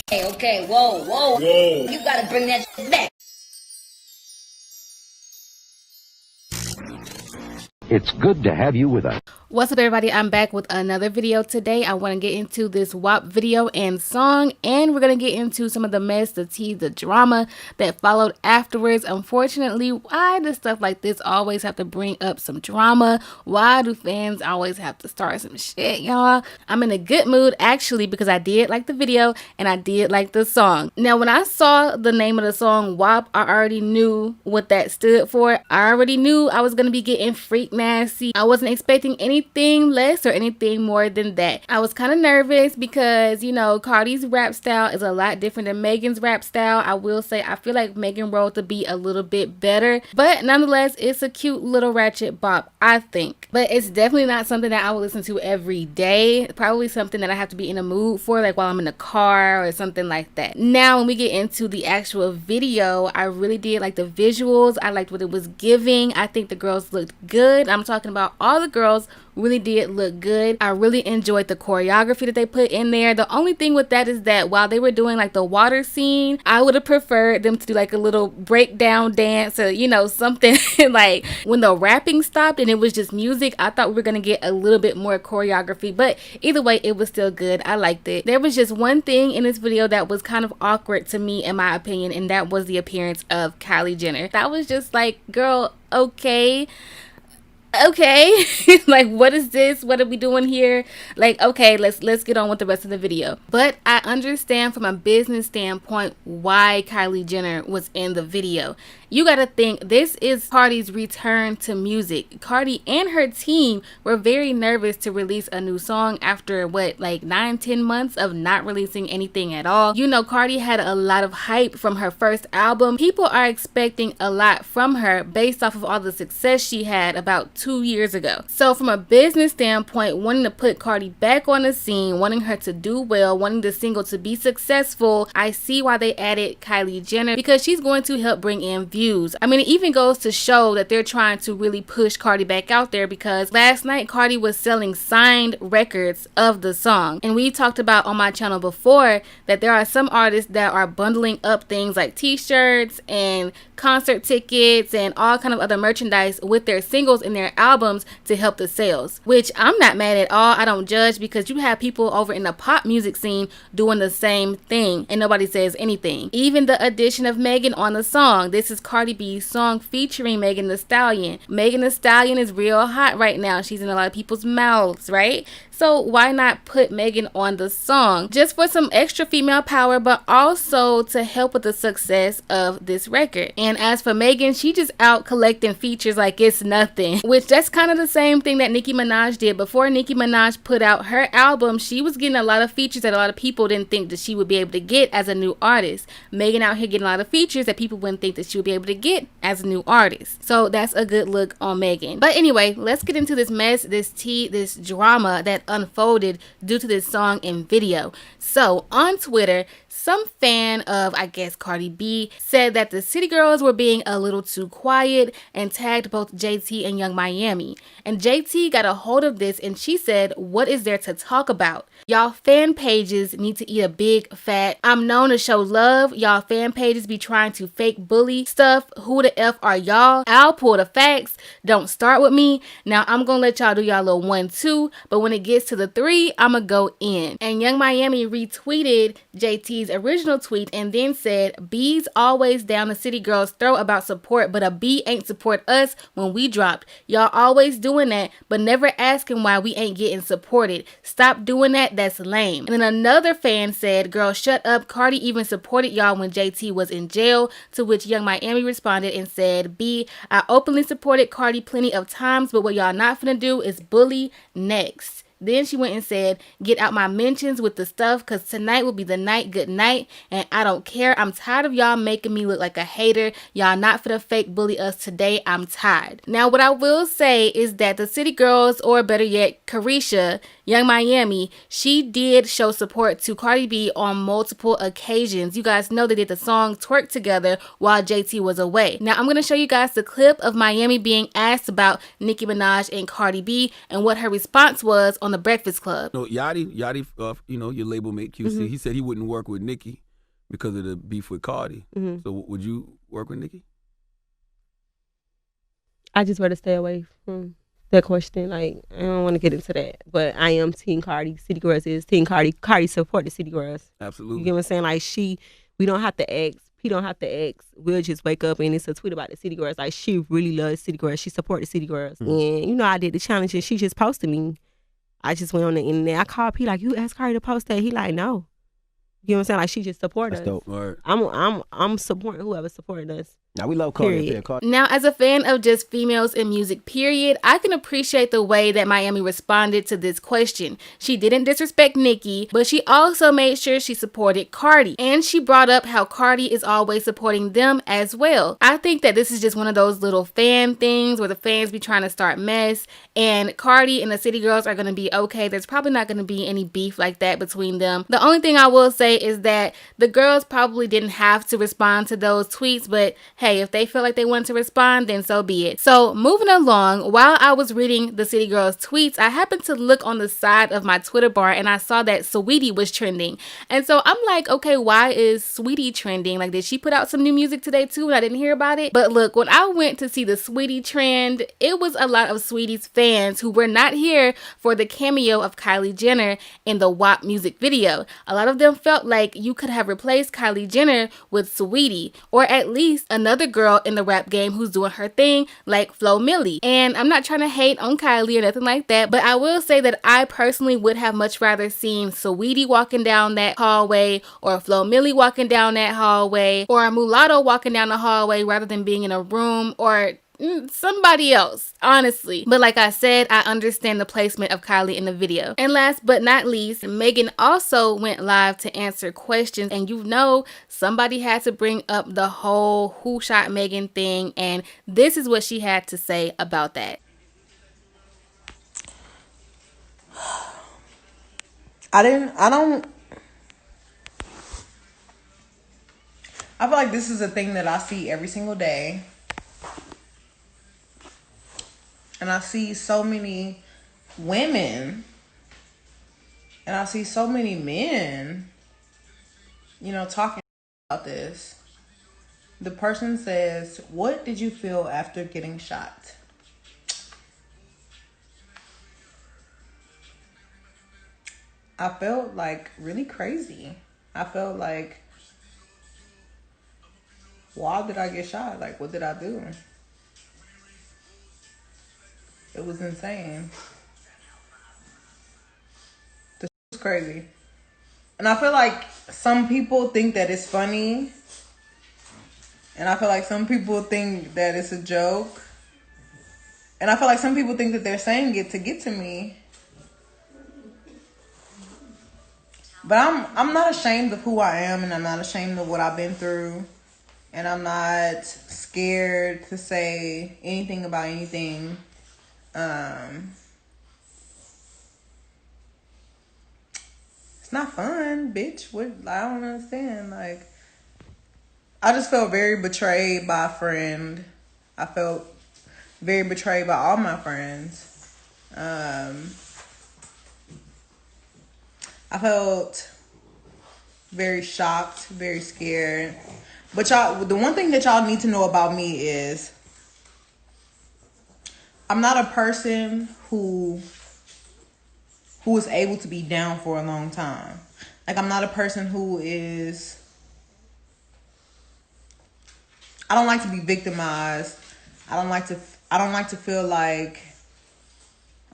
Okay, whoa. You gotta bring that shit back. It's good to have you with us. What's up, everybody? I'm back with another video today. I want to get into this WAP video and song, and we're going to get into some of the mess, the tea, the drama that followed afterwards. Unfortunately, why does stuff like this always have to bring up some drama? Why do fans always have to start some shit, y'all? I'm in a good mood, actually, because I did like the video and I did like the song. Now, when I saw the name of the song, WAP, I already knew what that stood for. I already knew I was going to be getting freak nasty. I wasn't expecting anything less or anything more than that. I was kind of nervous because, you know, Cardi's rap style is a lot different than Megan's rap style. I will say I feel like Megan wrote the beat a little bit better, but nonetheless, it's a cute little ratchet bop, I think. But it's definitely not something that I will listen to every day. Probably something that I have to be in a mood for, like while I'm in the car or something like that. Now, when we get into the actual video, I really did like the visuals. I liked what it was giving. I think the girls looked good. I'm talking about all the girls really did look good. I really enjoyed the choreography that they put in there. The only thing with that is that while they were doing like the water scene, I would have preferred them to do like a little breakdown dance or, you know, something like when the rapping stopped and it was just music. I thought we were gonna get a little bit more choreography, but either way, it was still good. I liked it. There was just one thing in this video that was kind of awkward to me, in my opinion, and that was the appearance of Kylie Jenner. That was just like, girl, okay, like, what is this? What are we doing here? Like, okay, let's get on with the rest of the video. But I understand from a business standpoint why Kylie Jenner was in the video. You gotta think, this is Cardi's return to music. Cardi and her team were very nervous to release a new song after what, like 9-10 months of not releasing anything at all. You know, Cardi had a lot of hype from her first album. People are expecting a lot from her based off of all the success she had about 2 years ago. So from a business standpoint, wanting to put Cardi back on the scene, wanting her to do well, wanting the single to be successful, I see why they added Kylie Jenner, because she's going to help bring in views. I mean, it even goes to show that they're trying to really push Cardi back out there, because last night Cardi was selling signed records of the song. And we talked about on my channel before that there are some artists that are bundling up things like t-shirts and concert tickets and all kind of other merchandise with their singles and their albums to help the sales, which I'm not mad at all. I don't judge, because you have people over in the pop music scene doing the same thing and nobody says anything. Even the addition of Megan on the song. This is Cardi B's song featuring Megan Thee Stallion. Megan Thee Stallion is real hot right now. She's in a lot of people's mouths, right? So why not put Megan on the song just for some extra female power, but also to help with the success of this record? And as for Megan, she just out collecting features like it's nothing, which that's kind of the same thing that Nicki Minaj did. Before Nicki Minaj put out her album, she was getting a lot of features that a lot of people didn't think that she would be able to get as a new artist. Megan out here getting a lot of features that people wouldn't think that she would be able to get as a new artist. So that's a good look on Megan. But anyway, let's get into this mess, this tea, this drama that unfolded due to this song and video. So on Twitter, some fan of, I guess, Cardi B said that the City Girls were being a little too quiet and tagged both JT and Young Miami. And JT got a hold of this and she said, what is there to talk about? Y'all fan pages need to eat a big fat. I'm known to show love. Y'all fan pages be trying to fake bully stuff. Who the F are y'all? I'll pull the facts. Don't start with me. Now I'm gonna let y'all do y'all little 1-2, but when it gets to the 3, I'ma go in. And Young Miami retweeted JT's original tweet and then said, B's always down the City Girls' throat about support, but a B ain't support us when we dropped. Y'all always doing that, but never asking why we ain't getting supported. Stop doing that. That's lame. And then another fan said, girl, shut up. Cardi even supported y'all when JT was in jail, to which Young Miami responded and said, B, I openly supported Cardi plenty of times, but what y'all not finna do is bully next. Then she went and said, get out my mentions with the stuff, because tonight will be the night. Good night. And I don't care. I'm tired of y'all making me look like a hater. Y'all not finna fake bully us today. I'm tired. Now, what I will say is that the City Girls, or better yet, Carisha, Young Miami, she did show support to Cardi B on multiple occasions. You guys know they did the song Twerk together while JT was away. Now I'm going to show you guys the clip of Miami being asked about Nicki Minaj and Cardi B and what her response was on The Breakfast Club. No, Yachty, you know, your label mate QC, he said he wouldn't work with Nicki because of the beef with Cardi. So would you work with Nicki? I just rather stay away from that question. Like, I don't want to get into that. But I am Team Cardi. City Girls is Team Cardi. Cardi support the City Girls. Absolutely. You get what I'm saying? Like, we don't have to ask. He don't have to ask. We'll just wake up and it's a tweet about the City Girls. Like, she really loves City Girls. She support the City Girls. And, you know, I did the challenge and she just posted me. I just went on the internet. I called P like, you asked Cardi to post that? He like, no. You know what I'm saying? Like, she just support us. Dope. All right. I'm supporting whoever supported us. Now, we love Cardi. Now, as a fan of just females in music, period, I can appreciate the way that Miami responded to this question. She didn't disrespect Nicki, but she also made sure she supported Cardi. And she brought up how Cardi is always supporting them as well. I think that this is just one of those little fan things where the fans be trying to start mess. And Cardi and the City Girls are going to be okay. There's probably not going to be any beef like that between them. The only thing I will say is that the girls probably didn't have to respond to those tweets, but hey, if they feel like they want to respond, then so be it. So moving along, while I was reading the City Girls tweets, I happened to look on the side of my Twitter bar and I saw that SAWEETIE was trending. And so I'm like, okay, why is SAWEETIE trending? Like, did she put out some new music today too and I didn't hear about it? But look, when I went to see the SAWEETIE trend, it was a lot of SAWEETIE's fans who were not here for the cameo of Kylie Jenner in the WAP music video. A lot of them felt like you could have replaced Kylie Jenner with SAWEETIE, or at least another girl in the rap game who's doing her thing, like Flo Milli. And I'm not trying to hate on Kylie or nothing like that, but I will say that I personally would have much rather seen SAWEETIE walking down that hallway, or Flo Milli walking down that hallway, or a mulatto walking down the hallway rather than being in a room, or somebody else, honestly. But like I said, I understand the placement of Kylie in the video. And last but not least, Megan also went live to answer questions, and you know somebody had to bring up the whole who shot Megan thing, and this is what she had to say about that. I feel like this is a thing that I see every single day. And I see so many women, and I see so many men, you know, talking about this. The person says, "What did you feel after getting shot?" I felt like really crazy. I felt like, why did I get shot? Like, what did I do? It was insane. This was crazy. And I feel like some people think that it's funny. And I feel like some people think that it's a joke. And I feel like some people think that they're saying it to get to me. But I'm not ashamed of who I am, and I'm not ashamed of what I've been through. And I'm not scared to say anything about anything. It's not fun, bitch. What? I don't understand. Like, I just felt very betrayed by a friend. I felt very betrayed by all my friends. I felt very shocked, very scared. But y'all, the one thing that y'all need to know about me is I'm not a person who is able to be down for a long time. Like, I'm not a person who is... I don't like to be victimized. I don't like to feel like,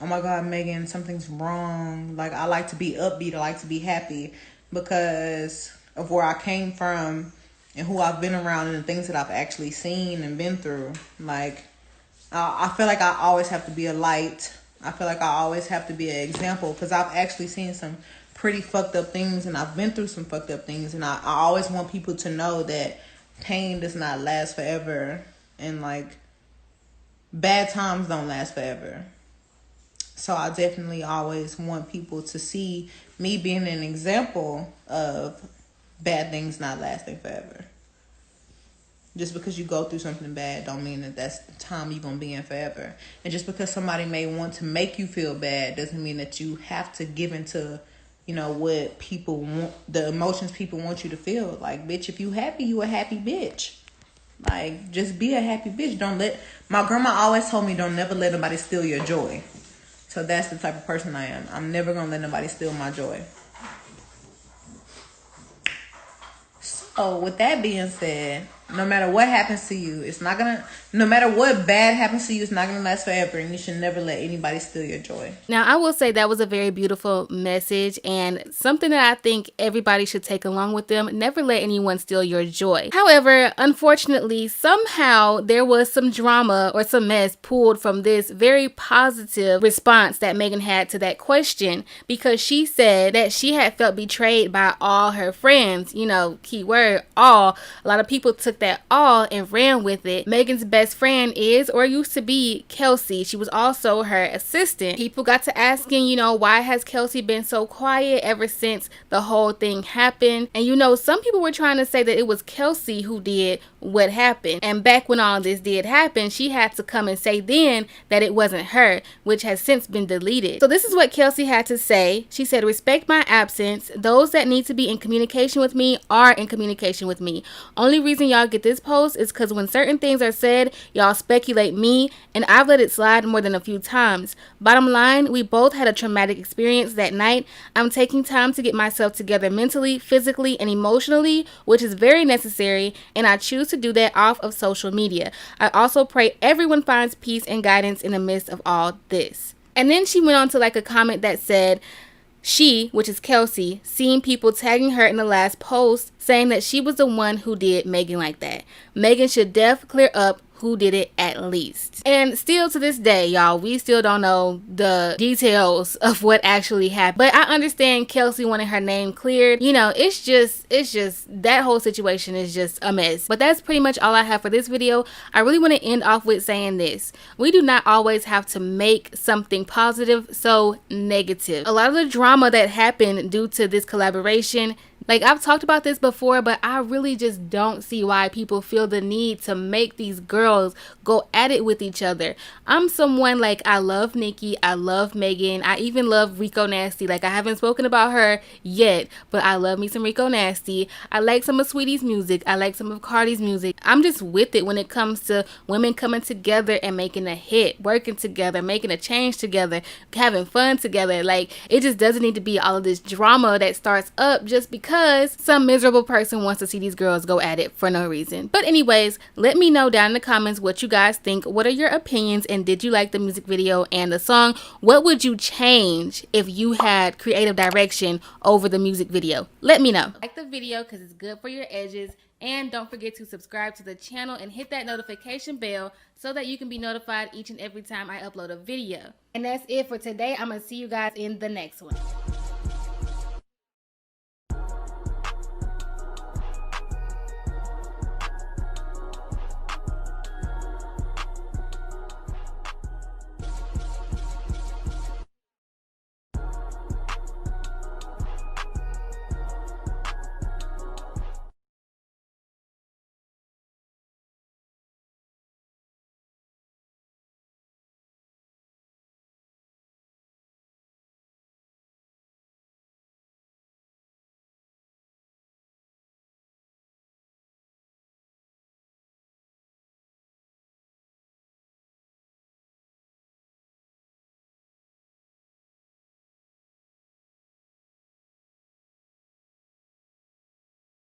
oh my God, Megan, something's wrong. Like, I like to be upbeat. I like to be happy because of where I came from and who I've been around and the things that I've actually seen and been through. Like, I feel like I always have to be a light. I feel like I always have to be an example because I've actually seen some pretty fucked up things and I've been through some fucked up things. And I always want people to know that pain does not last forever. And, like, bad times don't last forever. So I definitely always want people to see me being an example of bad things not lasting forever. Just because you go through something bad don't mean that that's the time you're going to be in forever. And just because somebody may want to make you feel bad doesn't mean that you have to give into, you know, what people want, the emotions people want you to feel. Like, bitch, if you happy, you a happy bitch. Like, just be a happy bitch. Don't let, my grandma always told me, don't never let nobody steal your joy. So that's the type of person I am. I'm never going to let nobody steal my joy. So with that being said, no matter what happens to you, it's not gonna, no matter what bad happens to you, it's not gonna last forever, and you should never let anybody steal your joy. Now, I will say that was a very beautiful message and something that I think everybody should take along with them. Never let anyone steal your joy. However, unfortunately, somehow there was some drama or some mess pulled from this very positive response that Megan had to that question, because she said that she had felt betrayed by all her friends. You know, keyword all. A lot of people took that all and ran with it. Megan's best friend is, or used to be, Kelsey. She was also her assistant. People got to asking, you know, why has Kelsey been so quiet ever since the whole thing happened? And you know, some people were trying to say that it was Kelsey who did what happened. And back when all this did happen, she had to come and say then that it wasn't her, which has since been deleted. So this is what Kelsey had to say. She said, respect my absence. Those that need to be in communication with me are in communication with me. Only reason y'all get this post is because when certain things are said, y'all speculate me, and I've let it slide more than a few times. Bottom line, we both had a traumatic experience that night. I'm taking time to get myself together mentally, physically, and emotionally, which is very necessary, and I choose to do that off of social media. I also pray everyone finds peace and guidance in the midst of all this. And then she went on to like a comment that said, she, which is Kelsey, seen people tagging her in the last post saying that she was the one who did Megan like that. Megan should clear up who did it at least. And still to this day, y'all, we still don't know the details of what actually happened. But I understand Kelsey wanting her name cleared. You know, it's just that whole situation is just a mess. But that's pretty much all I have for this video. I really want to end off with saying this. We do not always have to make something positive so negative. A lot of the drama that happened due to this collaboration, like I've talked about this before, but I really just don't see why people feel the need to make these girls go at it with each other. I'm someone like, I love Nicki, I love Megan, I even love Rico Nasty. Like I haven't spoken about her yet, but I love me some Rico Nasty. I like some of Saweetie's music, I like some of Cardi's music. I'm just with it when it comes to women coming together and making a hit, working together, making a change together, having fun together. Like it just doesn't need to be all of this drama that starts up just because some miserable person wants to see these girls go at it for no reason. But anyways, let me know down in the comments what you guys think. What are your opinions, and did you like the music video and the song? What would you change if you had creative direction over the music video? Let me know. Like the video because it's good for your edges, and don't forget to subscribe to the channel and hit that notification bell so that you can be notified each and every time I upload a video. And that's it for today. I'm gonna see you guys in the next one.